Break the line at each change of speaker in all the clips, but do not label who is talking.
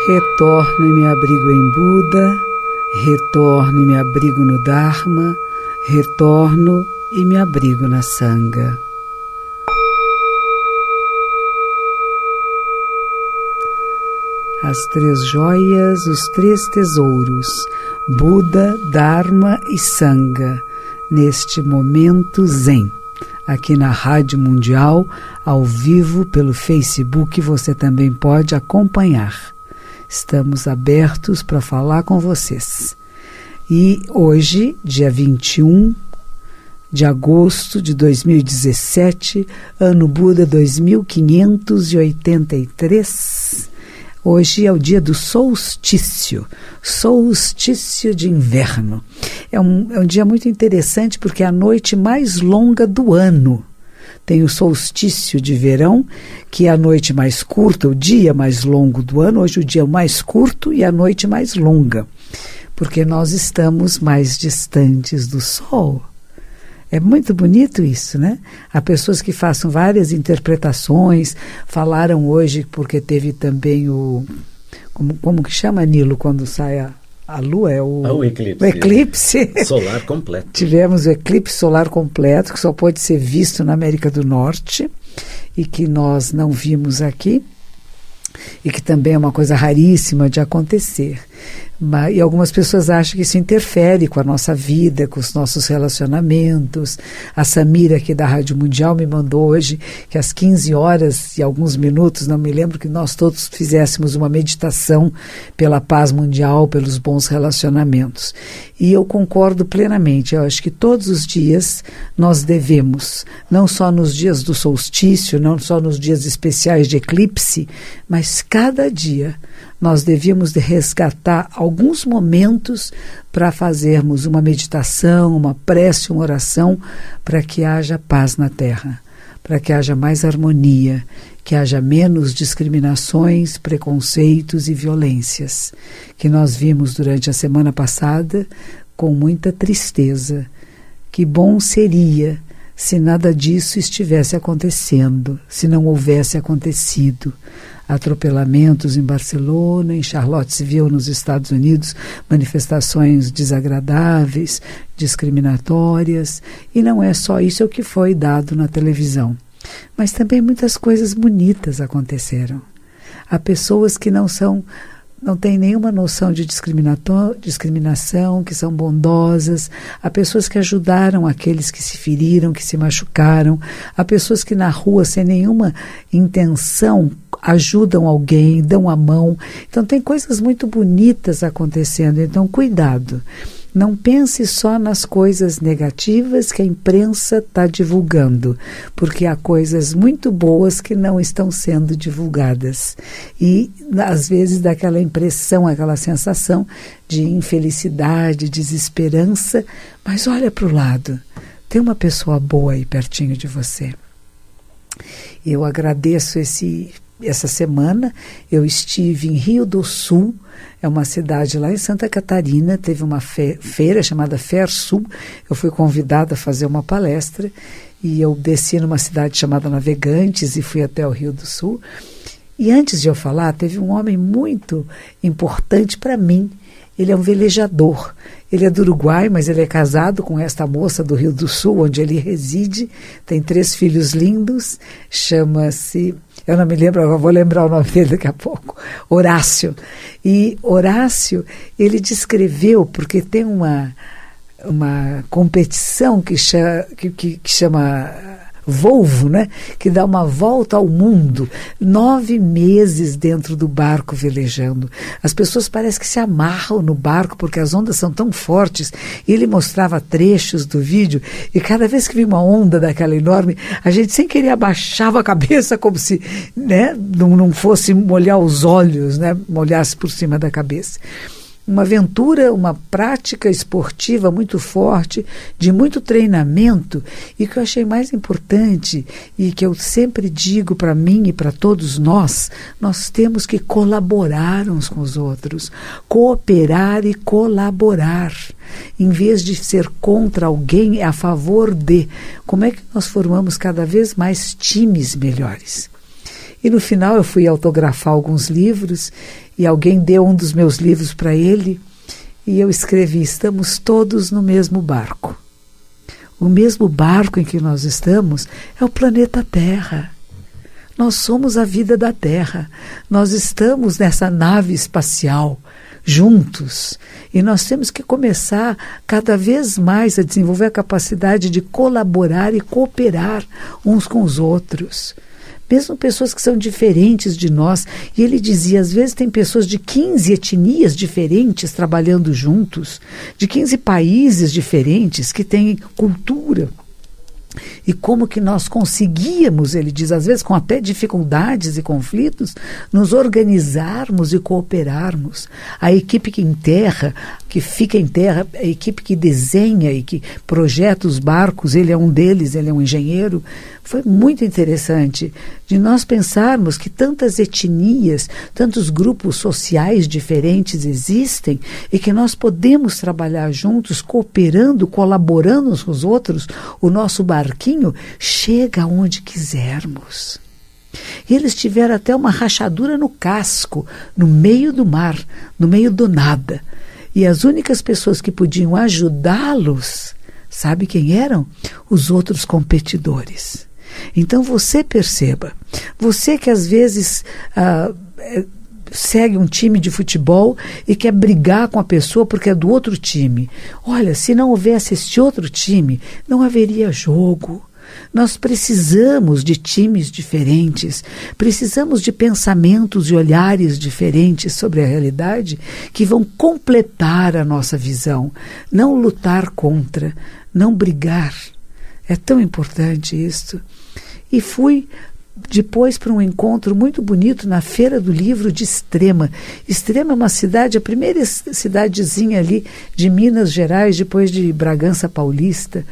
Retorno e me abrigo em Buda, retorno e me abrigo no Dharma, retorno e me abrigo na Sangha. As três joias, os três tesouros, Buda, Dharma e Sangha, neste momento Zen. Aqui na Rádio Mundial, ao vivo pelo Facebook, você também pode acompanhar. Estamos abertos para falar com vocês. E hoje, dia 21 de agosto de 2017, ano Buda 2583, hoje é o dia do solstício de inverno. É um dia muito interessante porque é a noite mais longa do ano. Tem o solstício de verão, que é a noite mais curta, o dia mais longo do ano. Hoje o dia é o mais curto e a noite mais longa, porque nós estamos mais distantes do Sol. É muito bonito isso, né? Há pessoas que façam várias interpretações, falaram hoje, porque teve também o... Como que chama, Nilo, quando sai a Lua? É o eclipse. O eclipse
solar completo.
Tivemos o eclipse solar completo, que só pode ser visto na América do Norte, e que nós não vimos aqui, e que também é uma coisa raríssima de acontecer. E algumas pessoas acham que isso interfere com a nossa vida, com os nossos relacionamentos. A Samira aqui da Rádio Mundial me mandou hoje que às 15 horas e alguns minutos, não me lembro, que nós todos fizéssemos uma meditação pela paz mundial, pelos bons relacionamentos. E eu concordo plenamente. Eu acho que todos os dias nós devemos, não só nos dias do solstício, não só nos dias especiais de eclipse, mas cada dia nós devíamos de resgatar alguns momentos para fazermos uma meditação, uma prece, uma oração, para que haja paz na Terra, para que haja mais harmonia, que haja menos discriminações, preconceitos e violências, que nós vimos durante a semana passada com muita tristeza. Que bom seria se nada disso estivesse acontecendo, se não houvesse acontecido. Atropelamentos em Barcelona, em Charlottesville, nos Estados Unidos, manifestações desagradáveis, discriminatórias, e não é só isso o que foi dado na televisão. Mas também muitas coisas bonitas aconteceram. Há pessoas que não têm nenhuma noção de discriminação, que são bondosas. Há pessoas que ajudaram aqueles que se feriram, que se machucaram. Há pessoas que na rua, sem nenhuma intenção, ajudam alguém, dão a mão. Então tem coisas muito bonitas acontecendo. Então cuidado. Não pense só nas coisas negativas que a imprensa está divulgando, porque há coisas muito boas que não estão sendo divulgadas. E, às vezes, dá aquela impressão, aquela sensação de infelicidade, desesperança, mas olha para o lado, tem uma pessoa boa aí pertinho de você. Eu agradeço essa semana. Eu estive em Rio do Sul, é uma cidade lá em Santa Catarina, teve uma feira chamada FairSul. Eu fui convidada a fazer uma palestra e eu desci numa cidade chamada Navegantes e fui até o Rio do Sul. E antes de eu falar, teve um homem muito importante para mim. Ele é um velejador. Ele é do Uruguai, mas ele é casado com esta moça do Rio do Sul, onde ele reside. Tem 3 filhos lindos. Chama-se... Eu não me lembro, eu vou lembrar o nome dele daqui a pouco. Horácio. E Horácio, ele descreveu, porque tem uma competição que chama Volvo, né? Que dá uma volta ao mundo, 9 meses dentro do barco velejando. As pessoas parecem que se amarram no barco porque as ondas são tão fortes. E ele mostrava trechos do vídeo e cada vez que vinha uma onda daquela enorme, a gente sem querer abaixava a cabeça como se, né, não fosse molhar os olhos, né, molhasse por cima da cabeça. Uma aventura, uma prática esportiva muito forte, de muito treinamento, e que eu achei mais importante e que eu sempre digo para mim e para todos nós temos que colaborar uns com os outros, cooperar e colaborar. Em vez de ser contra alguém, é a favor de. Como é que nós formamos cada vez mais times melhores? E no final eu fui autografar alguns livros e alguém deu um dos meus livros para ele e eu escrevi: estamos todos no mesmo barco. O mesmo barco em que nós estamos é o planeta Terra. Nós somos a vida da Terra. Nós estamos nessa nave espacial juntos. E nós temos que começar cada vez mais a desenvolver a capacidade de colaborar e cooperar uns com os outros. Mesmo pessoas que são diferentes de nós. E ele dizia, às vezes tem pessoas de 15 etnias diferentes trabalhando juntos, de 15 países diferentes que têm cultura. E como que nós conseguíamos, ele diz, às vezes com até dificuldades e conflitos, nos organizarmos e cooperarmos. A equipe que enterra, que fica em terra, a equipe que desenha e que projeta os barcos, ele é um deles, ele é um engenheiro. Foi muito interessante de nós pensarmos que tantas etnias, tantos grupos sociais diferentes existem e que nós podemos trabalhar juntos, cooperando, colaborando uns com os outros. O nosso barquinho chega aonde quisermos. E eles tiveram até uma rachadura no casco, no meio do mar, no meio do nada. E as únicas pessoas que podiam ajudá-los, sabe quem eram? Os outros competidores. Então você perceba, você que às vezes segue um time de futebol e quer brigar com a pessoa porque é do outro time. Olha, se não houvesse este outro time, não haveria jogo. Nós precisamos de times diferentes, precisamos de pensamentos e olhares diferentes sobre a realidade que vão completar a nossa visão, não lutar contra, não brigar. É tão importante isso. E fui depois para um encontro muito bonito na Feira do Livro de Extrema. Extrema é uma cidade, a primeira cidadezinha ali de Minas Gerais, depois de Bragança Paulista.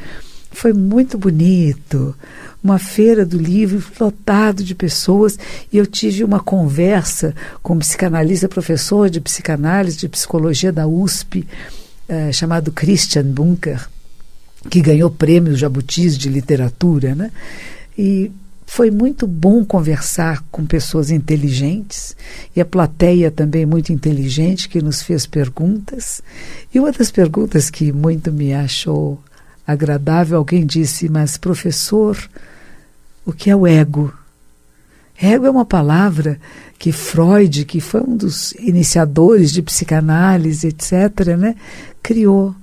Foi muito bonito. Uma feira do livro lotado de pessoas e eu tive uma conversa com um psicanalista, professor de psicanálise, de psicologia da USP, chamado Christian Bunker, que ganhou prêmios Jabutis de literatura, né? E foi muito bom conversar com pessoas inteligentes e a plateia também muito inteligente que nos fez perguntas. E uma das perguntas que muito me achou agradável, alguém disse: mas professor, o que é o ego? Ego é uma palavra que Freud, que foi um dos iniciadores de psicanálise, etc., né, criou.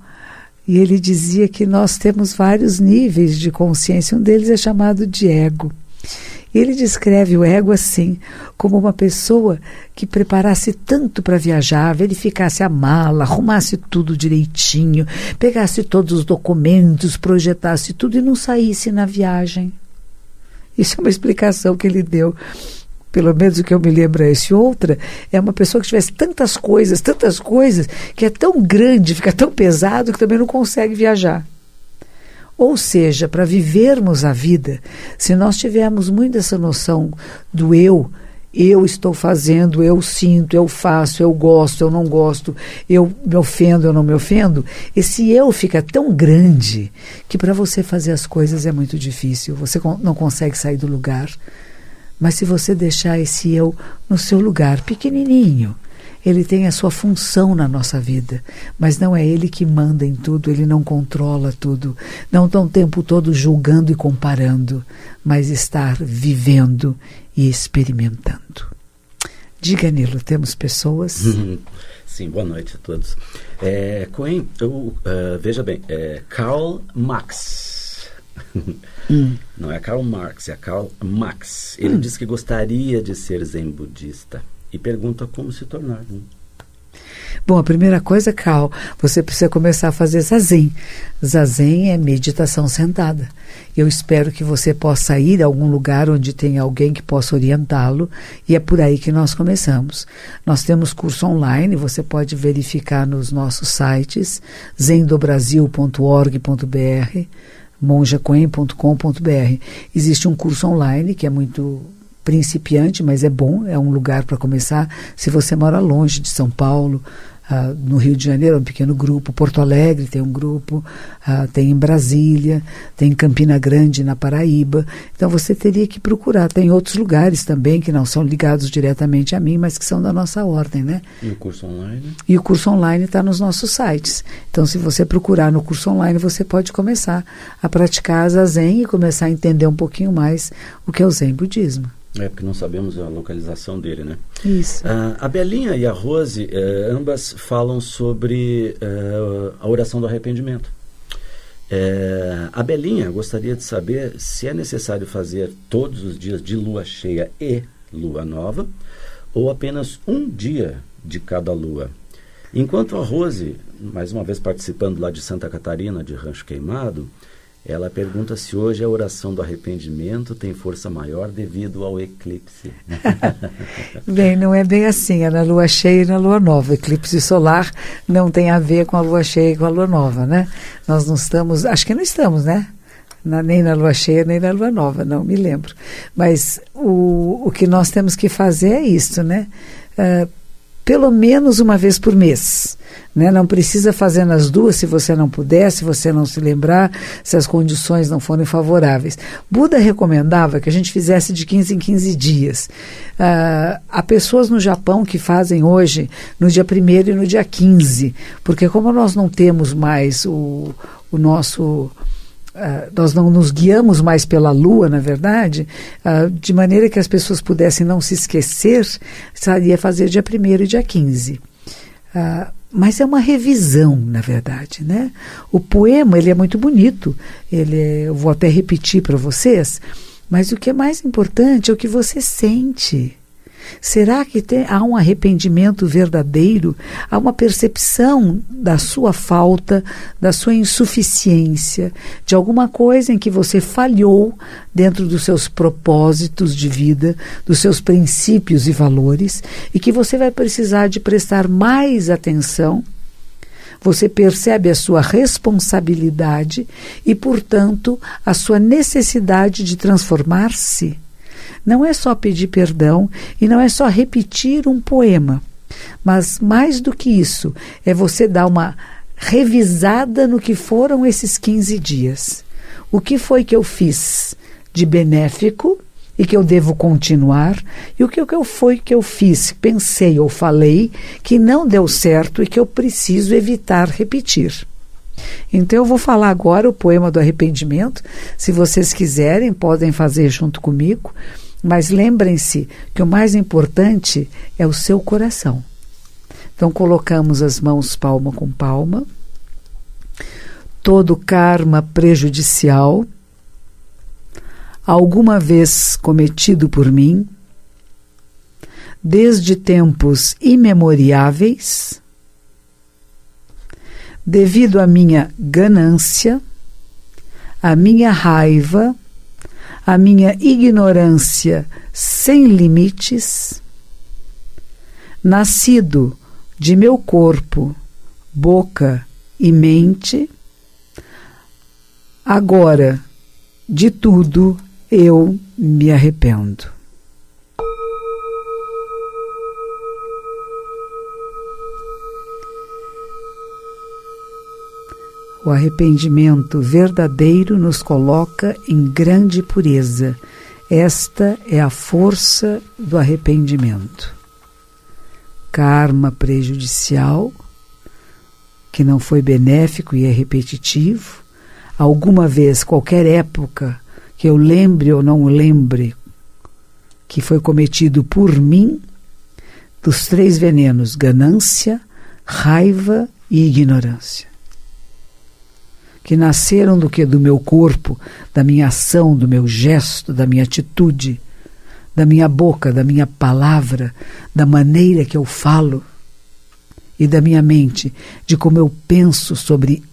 E ele dizia que nós temos vários níveis de consciência, um deles é chamado de ego. Ele descreve o ego assim, como uma pessoa que preparasse tanto para viajar, verificasse a mala, arrumasse tudo direitinho, pegasse todos os documentos, projetasse tudo e não saísse na viagem. Isso é uma explicação que ele deu. Pelo menos o que eu me lembro é esse. Outra é uma pessoa que tivesse tantas coisas, que é tão grande, fica tão pesado que também não consegue viajar. Ou seja, para vivermos a vida, se nós tivermos muito essa noção do eu estou fazendo, eu sinto, eu faço, eu gosto, eu não gosto, eu me ofendo, eu não me ofendo, esse eu fica tão grande que para você fazer as coisas é muito difícil, você não consegue sair do lugar. Mas se você deixar esse eu no seu lugar, pequenininho, ele tem a sua função na nossa vida, mas não é ele que manda em tudo, ele não controla tudo, não está o tempo todo julgando e comparando, mas estar vivendo e experimentando. Diga, Nilo, temos pessoas?
Sim, boa noite a todos. Cohen, veja bem, Karl Marx. Não é Karl Marx, é Karl Marx. Ele diz que gostaria de ser zen budista e pergunta como se tornar.
Bom, a primeira coisa, Karl, você precisa começar a fazer zazen. Zazen é meditação sentada. Eu espero que você possa ir a algum lugar onde tem alguém que possa orientá-lo, e é por aí que nós começamos. Nós temos curso online, você pode verificar nos nossos sites, zendobrasil.org.br, monjacoen.com.br. Existe um curso online que é muito principiante, mas é bom, é um lugar para começar. Se você mora longe de São Paulo, no Rio de Janeiro, um pequeno grupo, Porto Alegre tem um grupo, tem em Brasília, tem em Campina Grande, na Paraíba. Então você teria que procurar. Tem outros lugares também que não são ligados diretamente a mim, mas que são da nossa ordem, né?
E o curso online?
E o curso online está nos nossos sites. Então, se você procurar no curso online, você pode começar a praticar a Zazen e começar a entender um pouquinho mais o que é o Zen Budismo.
Porque não sabemos a localização dele, né?
Isso.
A Belinha e a Rose, ambas falam sobre a oração do arrependimento. A Belinha gostaria de saber se é necessário fazer todos os dias de lua cheia e lua nova, ou apenas um dia de cada lua. Enquanto a Rose, mais uma vez participando lá de Santa Catarina, de Rancho Queimado, ela pergunta se hoje a oração do arrependimento tem força maior devido ao eclipse.
Bem, não é bem assim, é na lua cheia e na lua nova. O eclipse solar não tem a ver com a lua cheia e com a lua nova, né? Nós não estamos, acho que não estamos, né? Nem na lua cheia, nem na lua nova, não me lembro. Mas o que nós temos que fazer é isso, né? Pelo menos uma vez por mês, né? Não precisa fazer nas duas se você não puder, se você não se lembrar, se as condições não forem favoráveis. Buda recomendava que a gente fizesse de 15 em 15 dias. Há pessoas no Japão que fazem hoje no dia 1º e no dia 15, porque como nós não temos mais o nosso... nós não nos guiamos mais pela lua, na verdade, de maneira que as pessoas pudessem não se esquecer, seria fazer dia 1º e dia 15. Mas é uma revisão, na verdade, né? O poema, ele é muito bonito, eu vou até repetir para vocês, mas o que é mais importante é o que você sente. Será que há um arrependimento verdadeiro? Há uma percepção da sua falta, da sua insuficiência, de alguma coisa em que você falhou dentro dos seus propósitos de vida, dos seus princípios e valores, e que você vai precisar de prestar mais atenção? Você percebe a sua responsabilidade e, portanto, a sua necessidade de transformar-se? Não é só pedir perdão e não é só repetir um poema, mas mais do que isso, é você dar uma revisada no que foram esses 15 dias. O que foi que eu fiz de benéfico e que eu devo continuar, e o que foi que eu fiz, pensei ou falei que não deu certo e que eu preciso evitar repetir. Então eu vou falar agora o poema do arrependimento. Se vocês quiserem, podem fazer junto comigo. Mas lembrem-se que o mais importante é o seu coração. Então colocamos as mãos palma com palma. Todo karma prejudicial, alguma vez cometido por mim, desde tempos imemoriáveis, devido à minha ganância, à minha raiva, a minha ignorância sem limites, nascido de meu corpo, boca e mente, agora de tudo eu me arrependo. O arrependimento verdadeiro nos coloca em grande pureza. Esta é a força do arrependimento. Karma prejudicial, que não foi benéfico e é repetitivo. Alguma vez, qualquer época, que eu lembre ou não lembre, que foi cometido por mim, dos 3 venenos: ganância, raiva e ignorância. Que nasceram do que? Do meu corpo, da minha ação, do meu gesto, da minha atitude, da minha boca, da minha palavra, da maneira que eu falo e da minha mente, de como eu penso sobre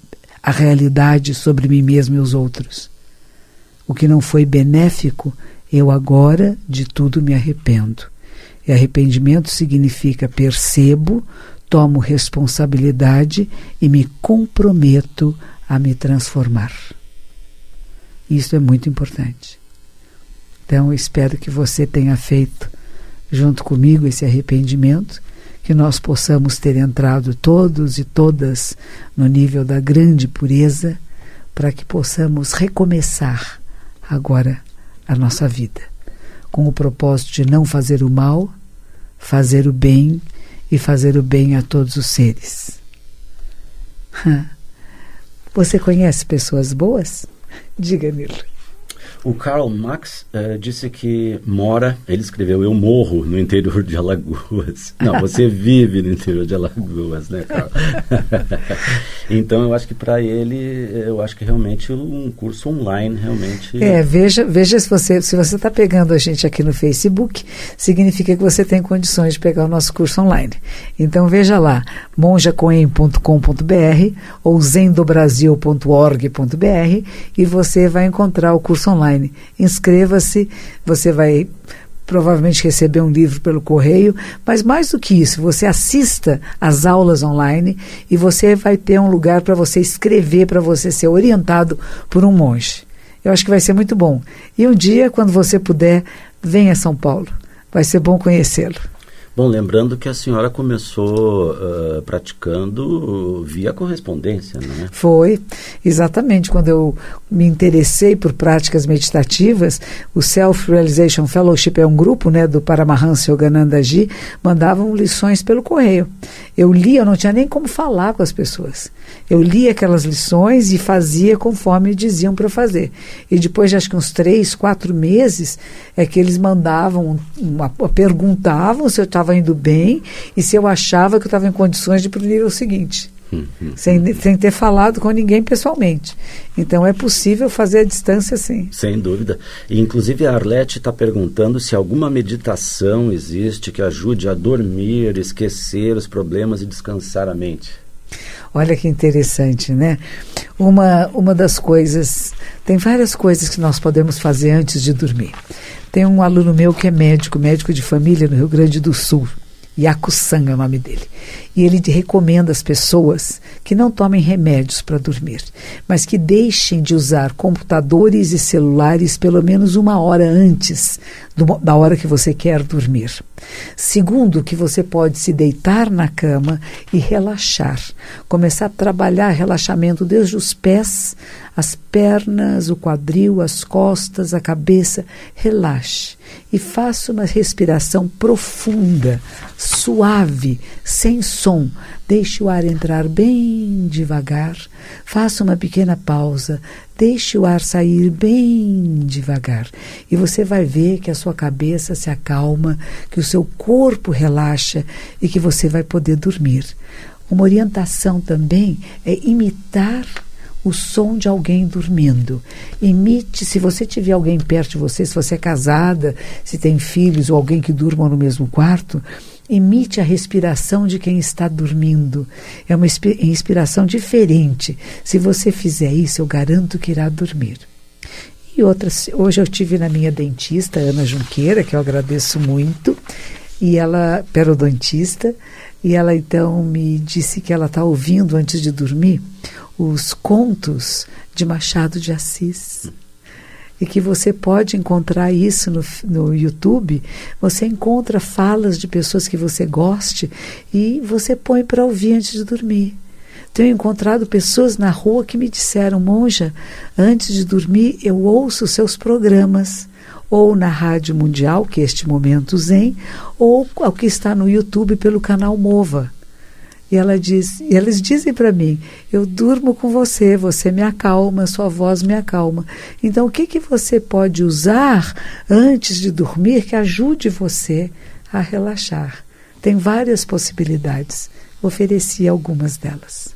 a realidade, sobre mim mesmo e os outros. O que não foi benéfico, eu agora de tudo me arrependo. E arrependimento significa percebo, tomo responsabilidade e me comprometo a me transformar. Isso é muito importante. Então, eu espero que você tenha feito junto comigo esse arrependimento, que nós possamos ter entrado todos e todas no nível da grande pureza, para que possamos recomeçar agora a nossa vida, com o propósito de não fazer o mal, fazer o bem e fazer o bem a todos os seres. Você conhece pessoas boas? Diga, Nilo.
O Karl Marx disse que ele escreveu, eu morro no interior de Alagoas. Não, você vive no interior de Alagoas, né, Karl? Então, eu acho que para ele, realmente um curso online, realmente...
Veja se você está pegando a gente aqui no Facebook, significa que você tem condições de pegar o nosso curso online. Então, veja lá, monjacoen.com.br ou zendobrasil.org.br e você vai encontrar o curso online. Inscreva-se, você vai provavelmente receber um livro pelo correio, mas mais do que isso, você assista às aulas online e você vai ter um lugar para você escrever, para você ser orientado por um monge. Eu acho que vai ser muito bom. E um dia, quando você puder, venha a São Paulo. Vai ser bom conhecê-lo.
Bom, lembrando que a senhora começou praticando via correspondência, não é?
Foi, exatamente. Quando eu me interessei por práticas meditativas, o Self-Realization Fellowship é um grupo, né, do Paramahansa Yogananda Ji, mandavam lições pelo correio. Eu lia, eu não tinha nem como falar com as pessoas. Eu lia aquelas lições e fazia conforme diziam para fazer. E depois de acho que uns 3, 4 meses, é que eles mandavam, perguntavam se eu estava indo bem e se eu achava que eu estava em condições de ir para o nível seguinte. Sem ter falado com ninguém pessoalmente. Então é possível fazer a distância, sim.
Sem dúvida. E, inclusive a Arlete está perguntando se alguma meditação existe que ajude a dormir, esquecer os problemas e descansar a mente.
Olha que interessante, né? Uma das coisas, tem várias coisas que nós podemos fazer antes de dormir. Tem um aluno meu que é médico de família no Rio Grande do Sul. Yaku-san é o nome dele. E ele recomenda às pessoas que não tomem remédios para dormir, mas que deixem de usar computadores e celulares pelo menos 1 hora antes da hora que você quer dormir. Segundo, que você pode se deitar na cama e relaxar. Começar a trabalhar relaxamento desde os pés, as pernas, o quadril, as costas, a cabeça. Relaxe e faça uma respiração profunda, suave, sem som. Deixe o ar entrar bem devagar. Faça uma pequena pausa. Deixe o ar sair bem devagar. E você vai ver que a sua cabeça se acalma, que o seu corpo relaxa e que você vai poder dormir. Uma orientação também é imitar o som de alguém dormindo. Imite, se você tiver alguém perto de você, se você é casada, se tem filhos ou alguém que durma no mesmo quarto, imite a respiração de quem está dormindo. É uma inspiração diferente. Se você fizer isso, eu garanto que irá dormir. E outras, hoje eu tive na minha dentista, Ana Junqueira, que eu agradeço muito, e ela, periodontista, e ela então me disse que ela está ouvindo antes de dormir os contos de Machado de Assis. E que você pode encontrar isso no YouTube. Você encontra falas de pessoas que você goste e você põe para ouvir antes de dormir. Tenho encontrado pessoas na rua que me disseram: monja, antes de dormir eu ouço seus programas, ou na Rádio Mundial, que é este Momento Zen, ou o que está no YouTube pelo canal Mova. E eles dizem para mim: eu durmo com você, você me acalma, sua voz me acalma. Então, o que você pode usar antes de dormir que ajude você a relaxar? Tem várias possibilidades. Ofereci algumas delas.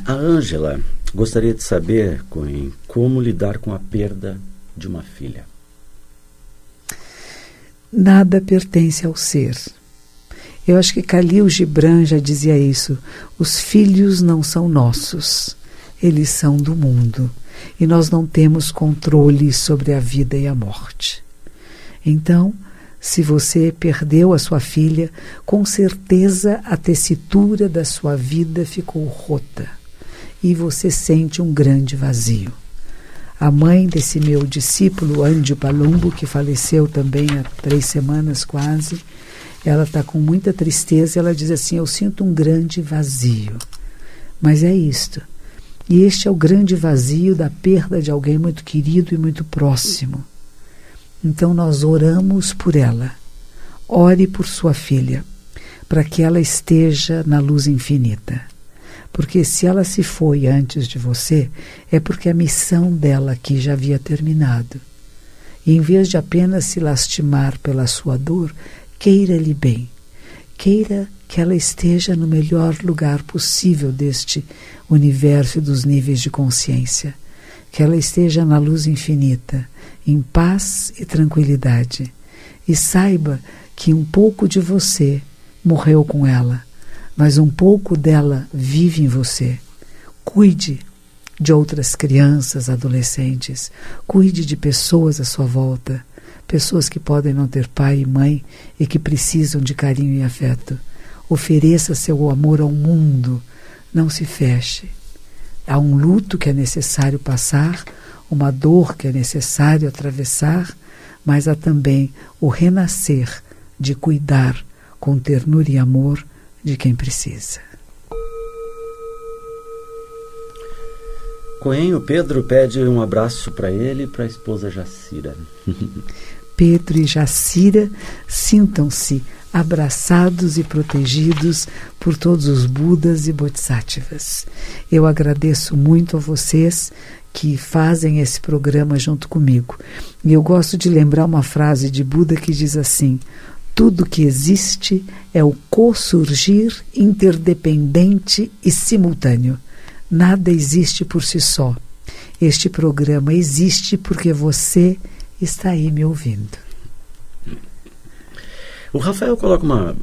A Ângela gostaria de saber, Coen, como lidar com a perda de uma filha.
Nada pertence ao ser. Eu acho que Khalil Gibran já dizia isso. Os filhos não são nossos, eles são do mundo. E nós não temos controle sobre a vida e a morte. Então, se você perdeu a sua filha, com certeza a tessitura da sua vida ficou rota. E você sente um grande vazio. A mãe desse meu discípulo, Andy Palumbo, que faleceu também há 3 semanas quase, ela está com muita tristeza, ela diz assim, eu sinto um grande vazio. Mas é isto. E este é o grande vazio da perda de alguém muito querido e muito próximo. Então nós oramos por ela. Ore por sua filha, para que ela esteja na luz infinita. Porque se ela se foi antes de você, é porque a missão dela aqui já havia terminado. E em vez de apenas se lastimar pela sua dor, queira-lhe bem. Queira que ela esteja no melhor lugar possível deste universo e dos níveis de consciência. Que ela esteja na luz infinita, em paz e tranquilidade. E saiba que um pouco de você morreu com ela, mas um pouco dela vive em você. Cuide de outras crianças, adolescentes. Cuide de pessoas à sua volta. Pessoas que podem não ter pai e mãe e que precisam de carinho e afeto. Ofereça seu amor ao mundo. Não se feche. Há um luto que é necessário passar, uma dor que é necessário atravessar, mas há também o renascer de cuidar com ternura e amor de quem precisa.
Cohen, o Pedro pede um abraço para ele e para a esposa Jacira.
Pedro e Jacira, sintam-se abraçados e protegidos por todos os Budas e Bodhisattvas. Eu agradeço muito a vocês que fazem esse programa junto comigo. E eu gosto de lembrar uma frase de Buda que diz assim: tudo que existe é o co-surgir interdependente e simultâneo. Nada existe por si só. Este programa existe porque você está aí me ouvindo.
O Rafael coloca uma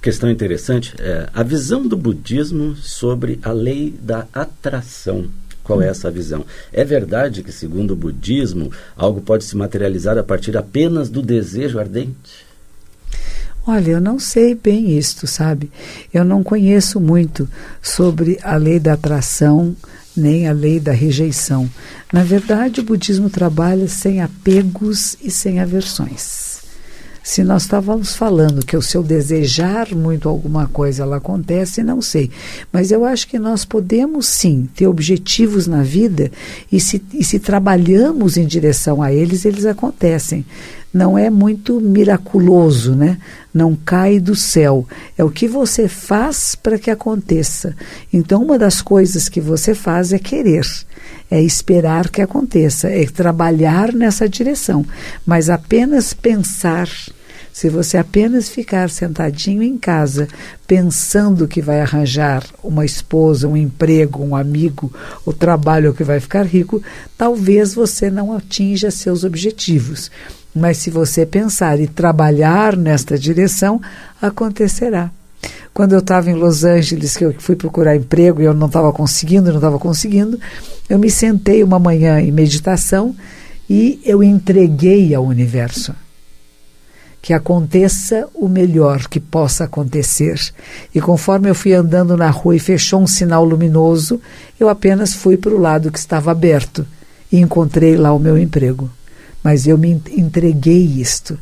questão interessante, a visão do budismo sobre a lei da atração. Qual é essa visão? É verdade que, segundo o budismo, algo pode se materializar a partir apenas do desejo ardente?
Olha, eu não sei bem isto, sabe? Eu não conheço muito sobre a lei da atração, nem a lei da rejeição. Na verdade, o budismo trabalha sem apegos e sem aversões. Se nós estávamos falando que o seu desejar muito alguma coisa, ela acontece, não sei. Mas eu acho que nós podemos, sim, ter objetivos na vida e se trabalhamos em direção a eles, eles acontecem. Não é muito miraculoso, né? Não cai do céu. É o que você faz para que aconteça. Então, uma das coisas que você faz é querer. É esperar que aconteça. É trabalhar nessa direção. Mas apenas pensar... Se você apenas ficar sentadinho em casa, pensando que vai arranjar uma esposa, um emprego, um amigo, o trabalho que vai ficar rico, talvez você não atinja seus objetivos. Mas se você pensar e trabalhar nesta direção, acontecerá. Quando eu estava em Los Angeles, que eu fui procurar emprego e eu não estava conseguindo, eu me sentei uma manhã em meditação e eu entreguei ao universo. Que aconteça o melhor que possa acontecer. E conforme eu fui andando na rua e fechou um sinal luminoso, eu apenas fui para o lado que estava aberto e encontrei lá o meu emprego. Mas eu me entreguei isto.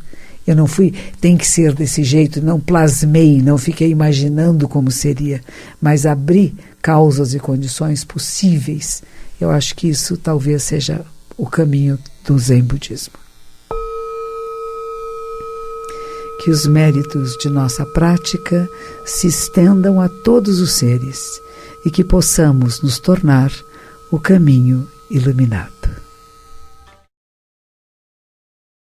Eu não fui, tem que ser desse jeito, não plasmei, não fiquei imaginando como seria, mas abri causas e condições possíveis. Eu acho que isso talvez seja o caminho do Zen Budismo. Que os méritos de nossa prática se estendam a todos os seres e que possamos nos tornar o caminho iluminado.